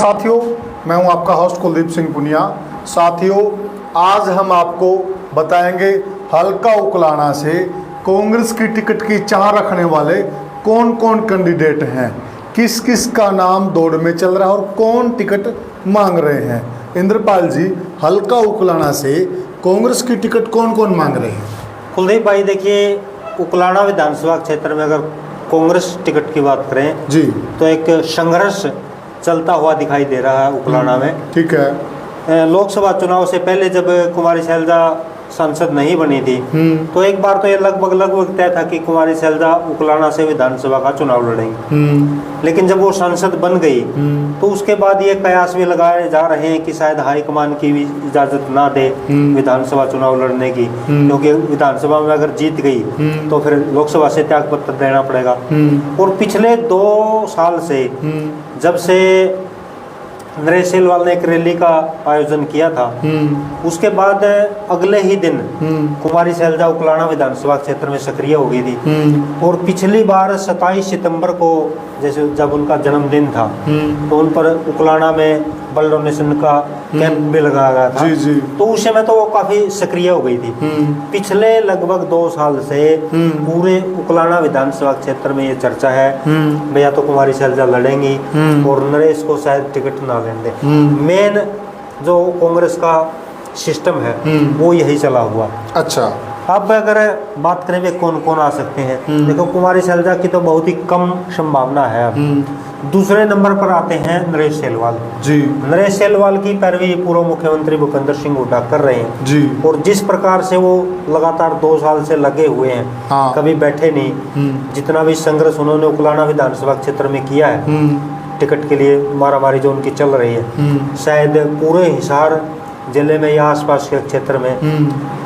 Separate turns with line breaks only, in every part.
साथियों, मैं हूं आपका होस्ट कुलदीप सिंह पुनिया। साथियों, आज हम आपको बताएंगे हल्का उकलाना से कांग्रेस की टिकट की चाह रखने वाले कौन कौन कैंडिडेट हैं, किस किस का नाम दौड़ में चल रहा है और कौन टिकट मांग रहे हैं। इंद्रपाल जी, हल्का उकलाना से कांग्रेस की टिकट कौन कौन मांग रहे हैं?
कुलदीप भाई, देखिए, उकलाना विधानसभा क्षेत्र में अगर कांग्रेस टिकट की बात करें
जी
तो एक संघर्ष चलता हुआ दिखाई दे रहा है उकलाना में।
ठीक है।
लोकसभा चुनाव से पहले जब कुमारी शैलजा सांसद नहीं बनी थी तो एक बार तो ये लगभग तय था कि कुमारी शैलजा उकलाना से विधानसभा का चुनाव लड़ेंगी। लेकिन जब वो सांसद बन गई तो उसके बाद ये कयास भी लगाए जा रहे हैं कि शायद हाईकमान की भी इजाजत ना दे विधानसभा चुनाव लड़ने की, क्योंकि विधानसभा में अगर जीत गई तो फिर लोकसभा से त्यागपत्र देना पड़ेगा। और पिछले 2 साल से जब से नरेश सेलवाल ने एक रैली का आयोजन किया था, उसके बाद अगले ही दिन कुमारी शैलजा उकलाना विधानसभा क्षेत्र में सक्रिय हो गई थी। और पिछली बार 27 सितंबर को जैसे जब उनका जन्मदिन था तो उन पर उकलाना में ब्लड डोनेशन का कैंप भी लगाया गया था।
जी।
तो उस समय तो वो काफी सक्रिय हो गई थी। पिछले लगभग 2 साल से पूरे उकलाना विधानसभा क्षेत्र में ये चर्चा है भैया तो कुमारी शैलजा लड़ेंगी और नरेश को शायद टिकट ना लेने दे। मेन जो कांग्रेस का सिस्टम है वो यही चला हुआ।
अच्छा,
अब अगर बात करें वे कौन कौन आ सकते हैं, देखो, कुमारी शैलजा की तो बहुत ही कम संभावना है। अब दूसरे नंबर पर आते हैं नरेश सेलवाल
जी।
नरेश सेलवाल की पैरवी पूर्व मुख्यमंत्री भूपेंद्र सिंह हुड्डा कर रहे हैं
जी।
और जिस प्रकार से वो लगातार 2 साल से लगे हुए हैं,
हाँ।
कभी बैठे नहीं, जितना भी संघर्ष उन्होंने उकलाना विधानसभा क्षेत्र में किया है टिकट के लिए, मारामारी जो उनकी चल रही है, शायद पूरे हिसार जिले में या आसपास के क्षेत्र में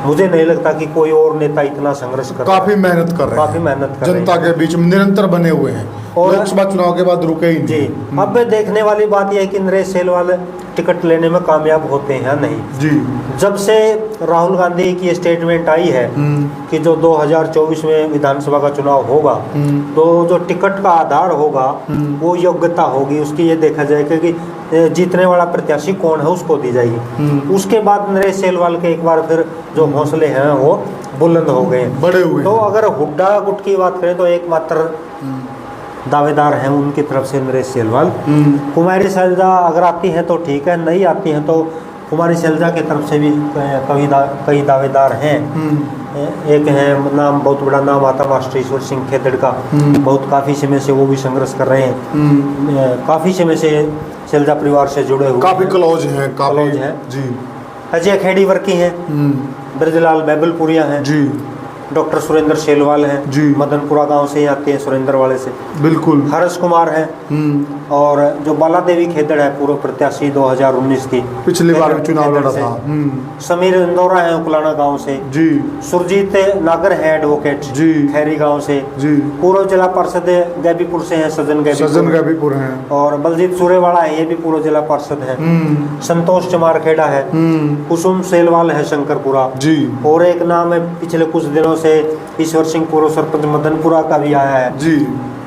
मुझे नहीं लगता कि कोई और नेता इतना संघर्ष कर
काफी मेहनत कर रहे हैं,
काफी मेहनत कर रहे हैं,
जनता के बीच में निरंतर बने हुए हैं और लोकसभा चुनाव के बाद रुके ही नहीं।
जी। अब देखने वाली बात यह है कि नरेश सेलवाल टिकट लेने में कामयाब होते हैं या नहीं।
जी।
जब से राहुल गांधी की स्टेटमेंट आई है कि जो 2024 में विधानसभा का चुनाव होगा तो जो टिकट का आधार होगा वो योग्यता होगी उसकी, ये देखा जाएगा कि जीतने वाला प्रत्याशी कौन है उसको दी जाएगी। उसके बाद नरेश सेलवाल के एक बार फिर जो हौसले हैं वो बुलंद हो गए,
बड़े हुए।
तो अगर हुड्डा गुट की बात करें तो एकमात्र दावेदार हैं उनकी तरफ से नरेश सेलवाल। कुमारी शैलजा अगर आती हैं तो ठीक है, नहीं आती हैं तो कुमारी शैलजा की तरफ से भी कई दावेदार हैं। एक है नाम, बहुत बड़ा नाम आता मास्टर ईश्वर सिंह खेदड़ का, बहुत काफ़ी समय से वो भी संघर्ष कर रहे हैं, काफ़ी समय से शैलजा परिवार से जुड़े हुए,
काफ़ी क्लोज हैं,
क्लोज हैं
जी।
अजय खेड़ीवर की हैं, ब्रजलाल बैबलपुरिया हैं
जी,
डॉक्टर सुरेंद्र सेलवाल हैं
जी,
मदनपुरा गांव से ही आते हैं, सुरेंद्र वाले से,
बिल्कुल,
हर्ष कुमार हैं, और जो बाला देवी खेदड़ है पूर्व प्रत्याशी 2019 की,
पिछली बार चुनाव लड़ा था,
समीर इंदौरा है उकलाना गांव से
जी,
सुरजीत नागर है एडवोकेट
जी,
खैरी गांव से
जी,
पूर्व जिला पार्षद गैबीपुर से हैं सज्जन
गैबीपुर हैं,
और बलजीत सूरेवाला है, ये भी पूर्व जिला पार्षद है, संतोष चमार खेड़ा है, कुसुम सेलवाल है शंकरपुरा जी, और एक नाम है पिछले कुछ दिनों से ईश्वर सिंह पूर्व सरपंच मदनपुरा का भी आया है जी,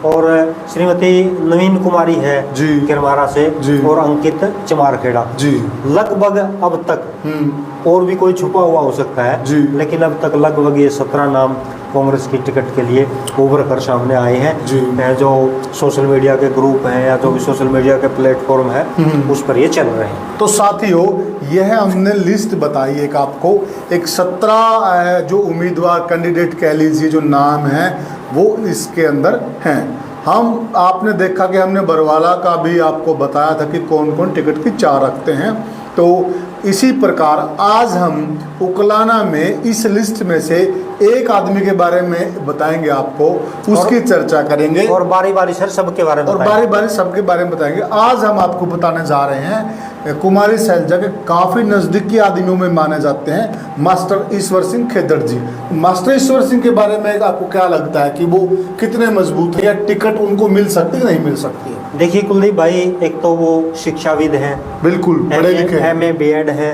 और श्रीमती नवीन कुमारी है जी किरमारा से जी, और अंकित चमारखेड़ा जी। लगभग अब तक और भी कोई छुपा हुआ हो सकता है जी, लेकिन अब तक लगभग ये 17 नाम कांग्रेस की टिकट के लिए उभर कर सामने आए हैं जी। जो सोशल मीडिया के ग्रुप हैं या जो भी सोशल मीडिया के प्लेटफॉर्म है उस पर ये चल रहे हैं।
तो साथियों, यह हमने लिस्ट बताई एक आपको, एक 17 जो उम्मीदवार कैंडिडेट कह लीजिए जो नाम है वो इसके अंदर हैं। हम आपने देखा कि हमने बरवाला का भी आपको बताया था कि कौन कौन टिकट की चाह रखते हैं, तो इसी प्रकार आज हम उकलाना में इस लिस्ट में से एक आदमी के बारे में बताएंगे आपको, उसकी चर्चा करेंगे
और बारी बारी सर सबके बारे में
और बारी बारी सबके बारे में बताएंगे। आज हम आपको बताने जा रहे हैं कुमारी शैलजा के काफ़ी नज़दीकी आदमियों में माने जाते हैं मास्टर ईश्वर सिंह खेदड़ जी। मास्टर ईश्वर सिंह के बारे में आपको क्या लगता है कि वो कितने मजबूत है या टिकट उनको मिल सकती है नहीं मिल सकती है?
देखिए कुलदीप भाई, एक तो वो शिक्षाविद हैं,
बिल्कुल पढ़े लिखे,
MA BEd है,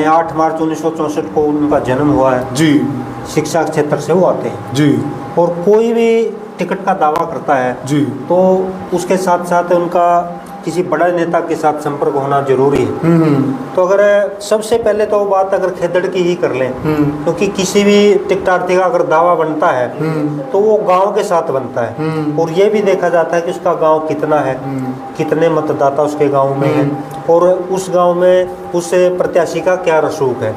8 मार्च 1964 को उनका जन्म हुआ है जी, शिक्षा क्षेत्र से वो आते हैं जी, और कोई भी टिकट का दावा करता है जी तो उसके साथ साथ उनका किसी बड़ा नेता के साथ संपर्क होना जरूरी है। तो अगर सबसे पहले तो बात अगर खेदड़ की ही कर लें, क्योंकि किसी भी टिकटार्थी का अगर दावा बनता है तो वो गांव के साथ बनता है, और ये भी देखा जाता है कि उसका गांव कितना है, कितने मतदाता उसके गांव में हैं, और उस गांव में उस प्रत्याशी का क्या रसूख है।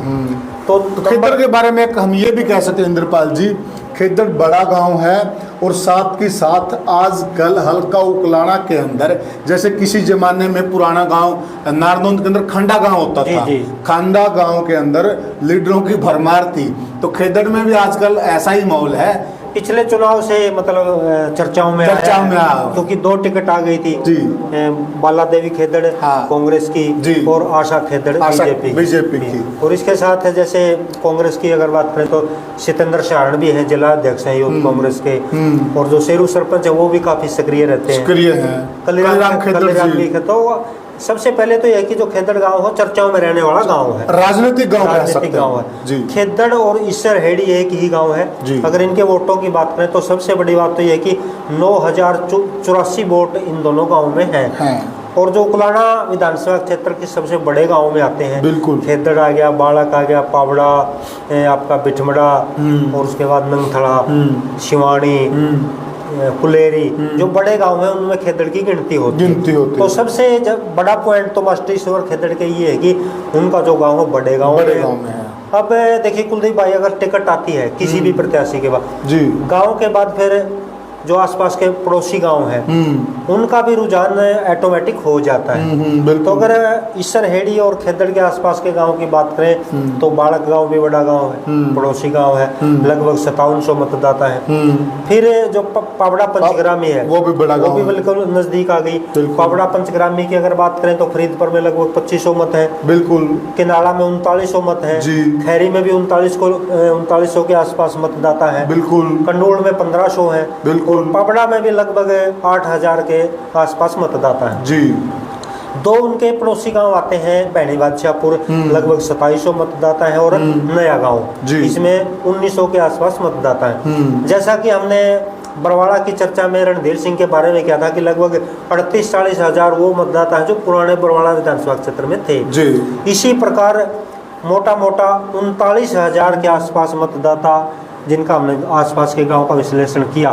तो
खेदड़ के बारे में हम ये भी कह सकते हैं इंद्रपाल जी, खेदड़ बड़ा गांव है, और साथ के साथ आजकल हल्का उकलाना के अंदर, जैसे किसी जमाने में पुराना गांव नारनौंद के अंदर खंडा गांव होता था, खंडा गांव के अंदर लीडरों की भरमार थी, तो खेदड़ में भी आजकल ऐसा ही माहौल है।
पिछले चुनाव से मतलब चर्चाओं में आया, क्योंकि 2 टिकट आ गई थी जी, बाला देवी खेदड़ कांग्रेस की और आशा खेदड़ बीजेपी की। और इसके साथ जैसे कांग्रेस की अगर बात करें तो सितंदर शरण भी हैं, जिला अध्यक्ष हैं यूथ कांग्रेस के, और जो शेरू सरपंच है वो भी काफी सक्रिय रहते हैं, कलीराम खेदड़। तो सबसे पहले तो यह कि जो खेदड़ गांव है चर्चाओं में रहने वाला गांव है,
राजनीतिक गांव
है। खेदड़ और ईसरहेड़ी एक ही गांव है। अगर इनके वोटों की बात करें तो सबसे बड़ी बात तो यह है कि 9084 वोट इन दोनों गांव में हैं। और जो उकलाना विधानसभा क्षेत्र के सबसे बड़े गांव में आते हैं,
बिल्कुल
खेदड़ आ गया, बालक आ गया, पावड़ा, आपका बिठमड़ा, और उसके बाद नंगथड़ा, शिवानी, कुलेरी, जो बड़े गांव हैं उनमें खेदड़ की गिनती होती है। तो सबसे जब बड़ा पॉइंट तो मास्टर खेदड़ के ये है कि उनका जो गांव है बड़े गांव में है। अब देखिए कुलदीप भाई, अगर टिकट आती है किसी भी प्रत्याशी के बाद गांव के बाद, फिर जो आसपास के पड़ोसी गांव हैं उनका भी रुझान ऑटोमेटिक हो जाता है। तो अगर ईसरहेड़ी और खेदड़ के आसपास के गांव की बात करें तो बालक गांव भी बड़ा गांव है, पड़ोसी गांव है, लगभग 5700 मतदाता है। फिर जो पावड़ा पंचग्रामी है वो भी बड़ा गांव, वो भी बिल्कुल नजदीक आ गई। पावड़ा पंचग्रामी की अगर बात करें तो फरीदपुर में लगभग 2500 मत है, बिल्कुल, किनाला में 3900 मत है, खैरी में भी 3900 के आसपास मतदाता है, बिल्कुल, कंडोल में 1500 है, बिल्कुल, पावड़ा में भी लगभग 8000 के आसपास मतदाता है जी। 2 उनके पड़ोसी गांव आते हैं, भैणी बादशाहपुर, लगभग 2700 मतदाता है, और नया गांव, इसमें 1900 के आसपास मतदाता है। जैसा कि हमने बरवाड़ा की चर्चा में रणधीर सिंह के बारे में किया था कि लगभग 38-40 हजार वो मतदाता है जो पुराने बरवाड़ा विधानसभा क्षेत्र में थे जी। इसी प्रकार मोटा 39,000 के आसपास मतदाता जिनका हमने आसपास के गांव का विश्लेषण किया,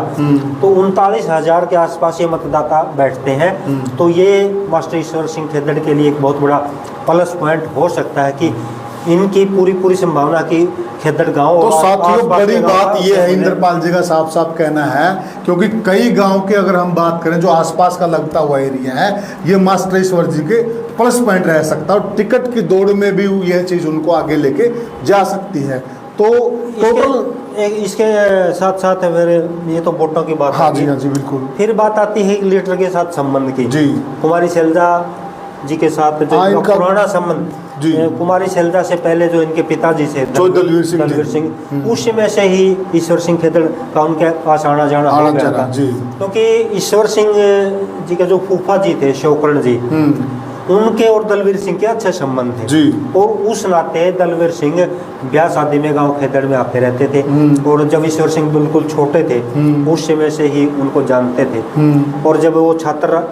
तो 39,000 के आसपास ये मतदाता बैठते हैं। तो ये मास्टर ईश्वर सिंह खेदड़ के लिए एक बहुत बड़ा प्लस पॉइंट हो सकता है कि इनकी पूरी संभावना की खेदड़ गांव।
तो साथियों बड़ी बात ये है, इंद्रपाल जी का साफ साफ कहना है, क्योंकि कई गांव की अगर हम बात करें जो आसपास का लगता हुआ एरिया है, ये मास्टर ईश्वर जी के प्लस पॉइंट रह सकता है, और टिकट की दौड़ में भी यह चीज़ उनको आगे लेके जा सकती है। तो टोटल
इसके साथ साथ फिर ये तो वोटों की बात,
हाँ जी बिल्कुल।
फिर बात आती है लीडर के साथ संबंध की जी। कुमारी शैलजा जी के साथ जो पुराना संबंध, कुमारी शैलजा से पहले जो इनके पिताजी से दलवीर सिंह, उस समय से ही ईश्वर सिंह खेदड़ का उनके पास आना जाना हो गया था, क्योंकि ईश्वर सिंह जी के जो फूफा जी थे शौकरण जी, उनके और दलवीर सिंह के अच्छे संबंध थे जी। और उस नाते दलवीर सिंह ब्याह शादी में गांव खेदड़ में आते रहते थे, और जब ईश्वर सिंह बिल्कुल छोटे थे उस समय से ही उनको जानते थे। और जब वो छात्र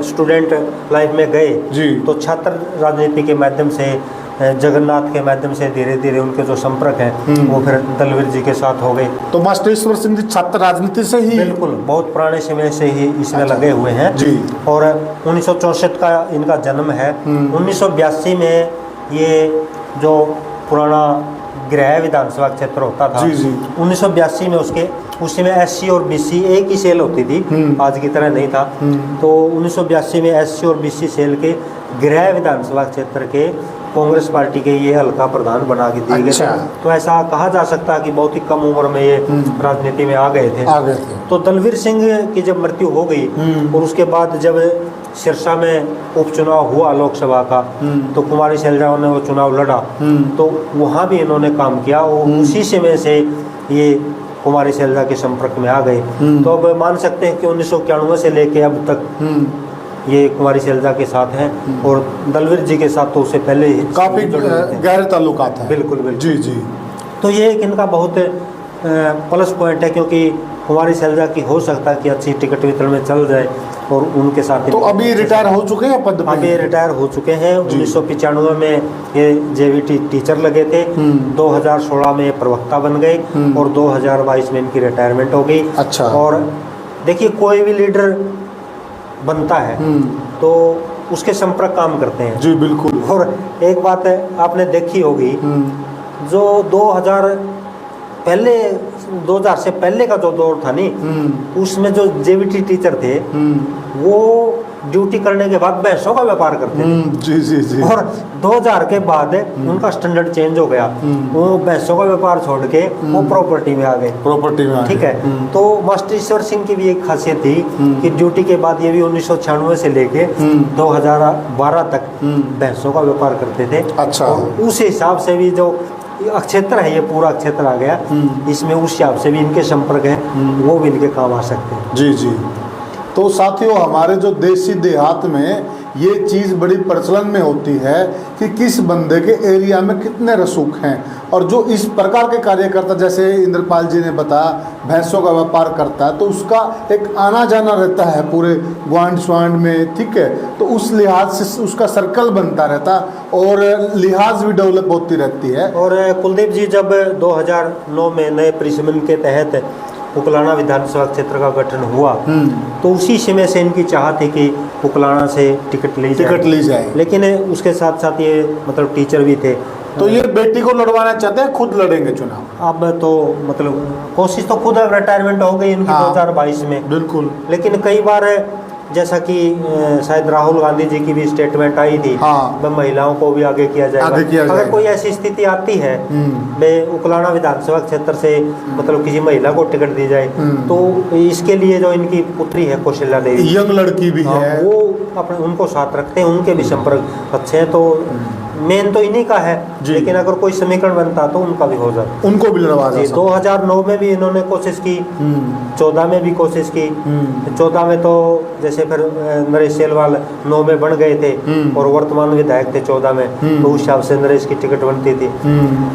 स्टूडेंट लाइफ में गए तो छात्र राजनीति के माध्यम से, जगन्नाथ के माध्यम से धीरे धीरे उनके जो संपर्क हैं वो फिर दलवीर जी के साथ हो गए।
तो मास्टर ईश्वर सिंह जी छात्र राजनीति से ही,
बिल्कुल, बहुत पुराने समय से ही इसमें लगे हुए हैं जी। और 1964 का इनका जन्म है। 1982 में ये जो पुराना गृह विधानसभा क्षेत्र होता था, 1982 में उसी में SC और BC एक ही सेल होती थी, आज की तरह नहीं था। तो 1982 में SC और BC सेल के गृह विधानसभा क्षेत्र के कांग्रेस पार्टी के ये हल्का प्रधान बना के दिए गए। तो ऐसा कहा जा सकता है कि बहुत ही कम उम्र में ये राजनीति में आ गए थे। तो दलवीर सिंह की जब मृत्यु हो गई और उसके बाद जब सिरसा में उपचुनाव हुआ लोकसभा का, तो कुमारी शैलजा ने वो चुनाव लड़ा, तो वहाँ भी इन्होंने काम किया, और उसी समय से ये कुमारी शैलजा के संपर्क में आ गए। तो अब मान सकते हैं कि 1991 से लेके अब तक ये कुमारी शैलजा के साथ हैं, और दलवीर जी के साथ तो उससे पहले ही
काफी गहरे ताल्लुकात हैं।
बिल्कुल
जी।
तो ये एक इनका बहुत प्लस पॉइंट है, क्योंकि कुमारी शैलजा की हो सकता है कि अच्छी टिकट वितरण में चल जाए और उनके साथ।
तो अभी रिटायर हो चुके हैं पद पे?
अभी रिटायर हो चुके हैं। 1995 में ये जेवीटी टीचर लगे थे, 2016 में प्रवक्ता बन गए और 2022 में इनकी रिटायरमेंट हो गई।
अच्छा।
और देखिए कोई भी लीडर बनता है तो उसके संपर्क काम करते हैं।
जी बिल्कुल।
और एक बात है आपने देखी होगी, जो 2000 से पहले का जो दौर था नहीं, उसमें जो जेवीटी टीचर थे वो ड्यूटी करने के बाद भैंसों का व्यापार करते थे।
जी जी जी।
और 2000 के बाद उनका स्टैंडर्ड चेंज हो गया, वो भैंसों का व्यापार छोड़ के वो प्रॉपर्टी में आ गए।
प्रॉपर्टी में
ठीक है। तो मास्टर ईश्वर सिंह की भी एक खासियत थी कि ड्यूटी के बाद ये भी 1996 से लेके 2012 तक भैंसों का व्यापार करते थे।
अच्छा।
और उस हिसाब से भी जो क्षेत्र है, ये पूरा क्षेत्र आ गया, इसमें उस हिसाब से भी इनके संपर्क है, वो भी इनके काम आ सकते हैं।
जी जी। तो साथियों, हमारे जो देसी देहात में ये चीज़ बड़ी प्रचलन में होती है कि किस बंदे के एरिया में कितने रसूख हैं, और जो इस प्रकार के कार्य करता, जैसे इंद्रपाल जी ने बताया भैंसों का व्यापार करता है, तो उसका एक आना जाना रहता है पूरे ग्वांड स्वांड में। ठीक है। तो उस लिहाज से उसका सर्कल बनता रहता और लिहाज भी डेवलप होती रहती है।
और कुलदीप जी, जब 2009 में नए परिसमन के तहत उकलाना विधानसभा क्षेत्र का गठन हुआ, तो उसी समय से इनकी चाह थी कि उकलाना से टिकट ली जाए। लेकिन उसके साथ साथ ये मतलब टीचर भी थे,
तो ये बेटी को लड़वाना चाहते हैं, खुद लड़ेंगे चुनाव।
अब तो मतलब कोशिश तो खुद, रिटायरमेंट हो गई इनकी 2022 में।
बिल्कुल।
लेकिन कई बार जैसा कि शायद राहुल गांधी जी की भी स्टेटमेंट आई थी, मैं महिलाओं को भी आगे किया जाएगा। अगर कोई ऐसी स्थिति आती है, मैं उकलाना विधानसभा क्षेत्र से मतलब किसी महिला को टिकट दी जाए, तो इसके लिए जो इनकी पुत्री है कौशल्या देवी,
यंग लड़की भी है,
वो अपने उनको साथ रखते हैं, उनके भी संपर्क अच्छे हैं। तो मेन तो इन्हीं का है, लेकिन अगर कोई समीकरण बनता तो उनका भी हो जाता,
उनको भी लड़वा जा सकता।
2009 में भी इन्होंने कोशिश की, 14 में भी कोशिश की। 14 में तो जैसे फिर नरेश सेलवाल 9 में बन गए थे और वर्तमान विधायक थे 14 में, तो उस हिसाब से नरेश की टिकट बनती थी।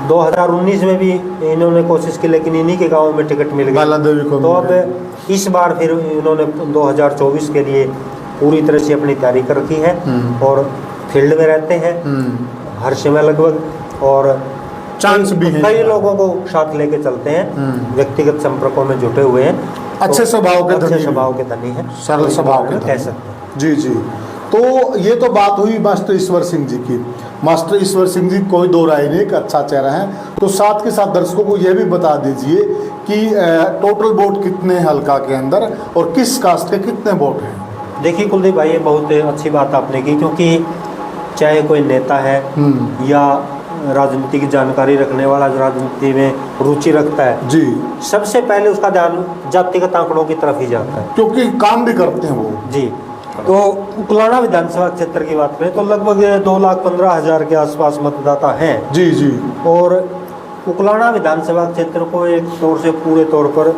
2019 में भी इन्होंने कोशिश की, लेकिन इन्हीं के गाँव में टिकट मिल गई। तो अब इस बार फिर इन्होंने 2024 के लिए पूरी तरह से अपनी तैयारी कर रखी है और फील्ड में रहते हैं हर समय लगभग, और
चांस भी है,
कई लोगों को साथ लेके चलते हैं, व्यक्तिगत संपर्कों में जुटे हुए हैं,
अच्छे स्वभाव के
धनी है,
सरल स्वभाव के
कह सकते हैं।
जी जी। तो ये तो बात हुई मास्टर ईश्वर सिंह जी की। मास्टर ईश्वर सिंह जी कोई दो राय नहीं, एक अच्छा चेहरा है। तो साथ के साथ दर्शकों को यह भी बता दीजिए कि टोटल वोट कितने हैं हल्का के अंदर और किस कास्ट के कितने वोट हैं।
देखिए कुलदीप भाई, ये बहुत अच्छी बात आपने की, क्योंकि चाहे कोई नेता है या राजनीति की जानकारी रखने वाला जो राजनीति में रुचि रखता है जी, सबसे पहले उसका ध्यान जातिगत आंकड़ों की तरफ ही जाता है,
क्योंकि काम भी करते हैं वो
जी। तो उकलाना विधानसभा क्षेत्र की बात करें तो लगभग 2,15,000 के आसपास मतदाता हैं
जी जी।
और उकलाना विधानसभा क्षेत्र को एक तौर से पूरे तौर पर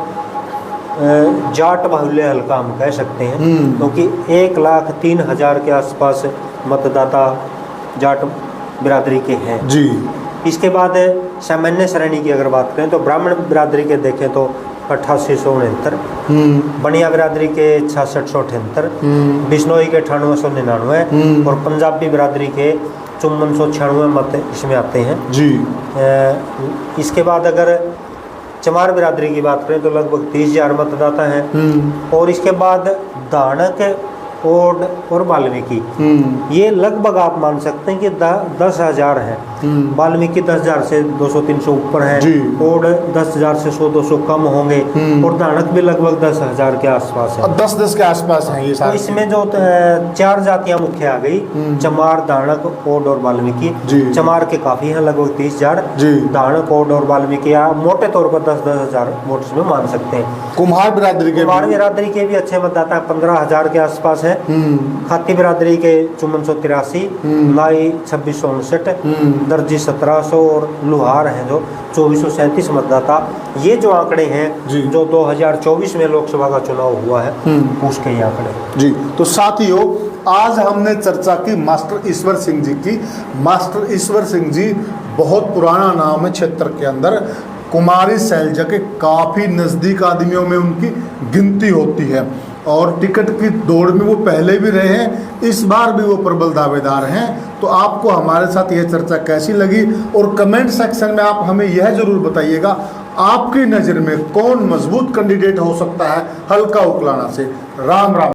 जाट बाहुल्य हल्का हम कह सकते हैं, क्योंकि 1,03,000 के आसपास मतदाता जाट बिरादरी के हैं
जी।
इसके बाद सामान्य श्रेणी की अगर बात करें तो ब्राह्मण बिरादरी के देखें तो 8869, बनिया बिरादरी के 6678, बिश्नोई के 9899 और पंजाबी बिरादरी के 5496 मत इसमें आते हैं
जी।
इसके बाद अगर चमार बिरादरी की बात करें तो लगभग 30,000 मतदाता हैं और इसके बाद दानक ओड और वाल्मीकि ये लगभग आप मान सकते हैं कि 10,000 है। वाल्मीकि 10,000 से 200-300 ऊपर है, ओड 10,000 से 100-200 कम होंगे और दानक भी लगभग 10,000 के आसपास है।
10 के आसपास है ये
तो इसमें जो 4 जातियां मुख्य आ गई, चमार, दानक, ओड और वाल्मीकि। चमार के काफी हैं, लगभग 30,000, दानक, ओड और वाल्मीकि मोटे तौर पर 10,000 वोट्स में मान सकते हैं।
कुम्हार बिरादरी
के भी अच्छे मतदाता 15,000 के आसपास है। खाती बिरादरी के 5483, लाई 2659, दर्जी 1700 और लुहार हैं जो 2437 मतदाता। ये जो आंकड़े हैं जो 2024 में लोकसभा का चुनाव हुआ है उसके ये आंकड़े
जी। तो साथियों, आज हमने चर्चा की मास्टर ईश्वर सिंह जी की। मास्टर ईश्वर सिंह जी बहुत पुराना नाम है क्षेत्र के अंदर। कुमारी शैलजा के काफ़ी नज़दीक आदमियों में उनकी गिनती होती है और टिकट की दौड़ में वो पहले भी रहे हैं, इस बार भी वो प्रबल दावेदार हैं। तो आपको हमारे साथ यह चर्चा कैसी लगी और कमेंट सेक्शन में आप हमें यह ज़रूर बताइएगा आपकी नज़र में कौन मजबूत कैंडिडेट हो सकता है हल्का उकलाना से। राम राम।